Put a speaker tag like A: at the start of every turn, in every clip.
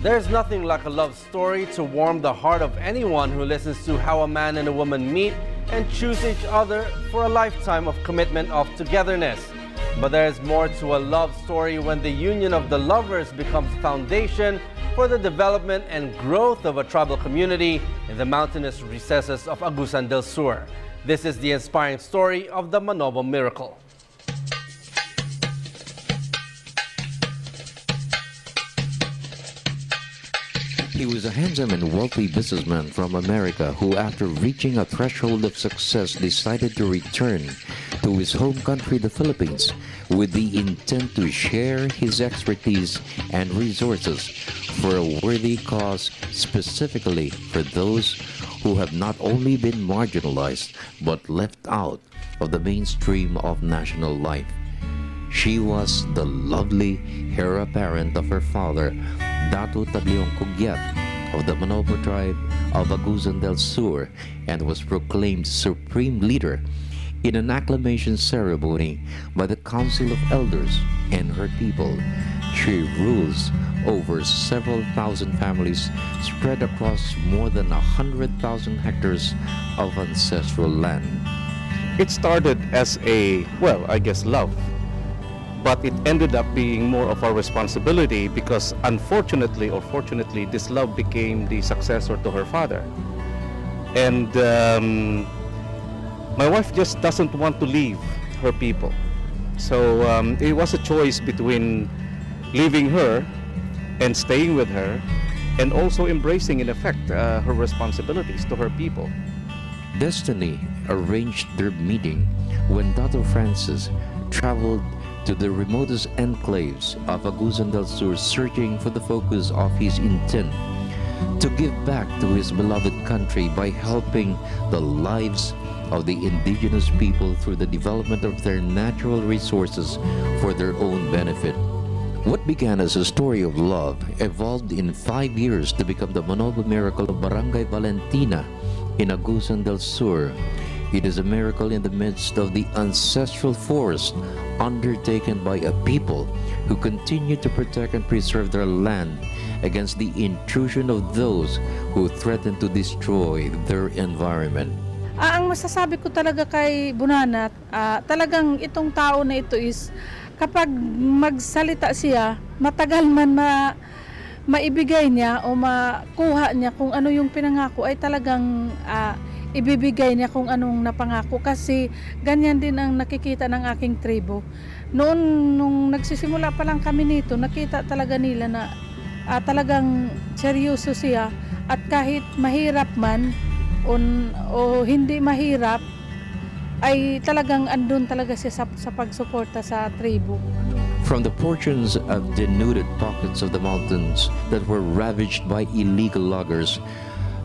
A: There's nothing like a love story to warm the heart of anyone who listens to how a man and a woman meet and choose each other for a lifetime of commitment of togetherness. But there's more to a love story when the union of the lovers becomes foundation for the development and growth of a tribal community in the mountainous recesses of Agusan del Sur. This is the inspiring story of the Manobo miracle.
B: He was a handsome and wealthy businessman from America who, after reaching a threshold of success, decided to return to his home country, the Philippines, with the intent to share his expertise and resources for a worthy cause, specifically for those who have not only been marginalized but left out of the mainstream of national life. She was the lovely heir apparent of her father, Datu Tagliong Cugyat of the Manobo tribe of Agusan del Sur, and was proclaimed supreme leader in an acclamation ceremony by the Council of Elders and her people. She rules over several thousand families spread across more than 100,000 hectares of ancestral land.
C: It started as a, well, I guess love. But it ended up being more of our responsibility because unfortunately or fortunately, this love became the successor to her father. And my wife just doesn't want to leave her people. So it was a choice between leaving her and staying with her and also embracing, in effect, her responsibilities to her people.
B: Destiny arranged their meeting when Dr. Francis traveled to the remotest enclaves of Agusan del Sur, searching for the focus of his intent to give back to his beloved country by helping the lives of the indigenous people through the development of their natural resources for their own benefit. What began as a story of love evolved in 5 years to become the Manobo miracle of Barangay Valentina in Agusan del Sur. It is a miracle in the midst of the ancestral forest undertaken by a people who continue to protect and preserve their land against the intrusion of those who threaten to destroy their environment.
D: Ang masasabi ko talaga kay Bunanat, talagang itong tao na ito is kapag magsalita siya, matagal man maibigay niya o makuha niya kung ano yung pinangako ay talagang ibibigay niya kung anong napangako, kasi ganyan din ang nakikita ng aking tribo. Noon, nung nagsisimula pa lang kami nito, nakita talaga nila na talagang seryoso siya, at kahit mahirap man o hindi mahirap, ay talagang andun talaga siya sa pagsuporta sa tribo.
B: From the portions of denuded pockets of the mountains that were ravaged by illegal loggers,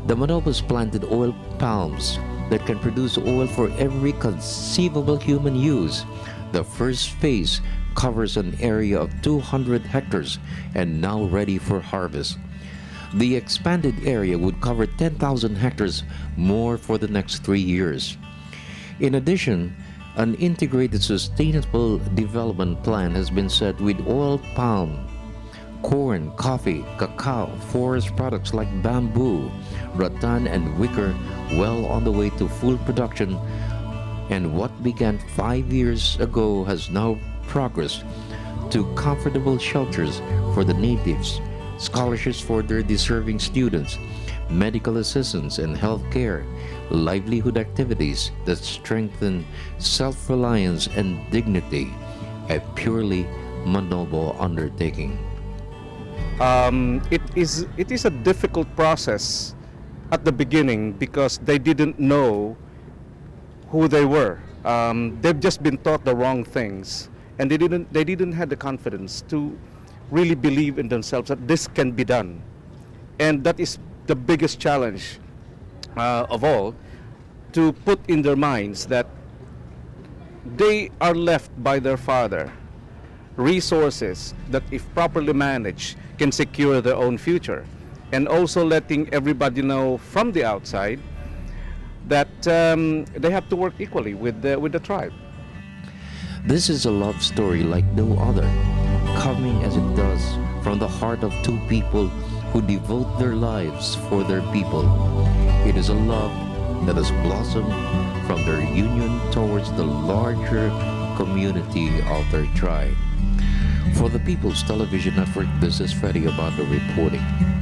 B: the Manobos planted oil palms that can produce oil for every conceivable human use. The first phase covers an area of 200 hectares and now ready for harvest. The expanded area would cover 10,000 hectares more for the next 3 years. In addition, an integrated sustainable development plan has been set with oil palm, corn, coffee, cacao, forest products like bamboo, rattan, and wicker well on the way to full production, and what began 5 years ago has now progressed to comfortable shelters for the natives, scholarships for their deserving students, medical assistance and health care, livelihood activities that strengthen self-reliance and dignity, a purely Manobo undertaking.
C: It is a difficult process at the beginning because they didn't know who they were. They've just been taught the wrong things, and they didn't have the confidence to really believe in themselves that this can be done. And that is the biggest challenge of all, to put in their minds that they are left by their father resources that, if properly managed, can secure their own future, and also letting everybody know from the outside that they have to work equally with the tribe.
B: This is a love story like no other, coming as it does from the heart of two people who devote their lives for their people. It is a love that has blossomed from their union towards the larger community of their tribe. For the People's Television Network, this is Freddie Abando reporting.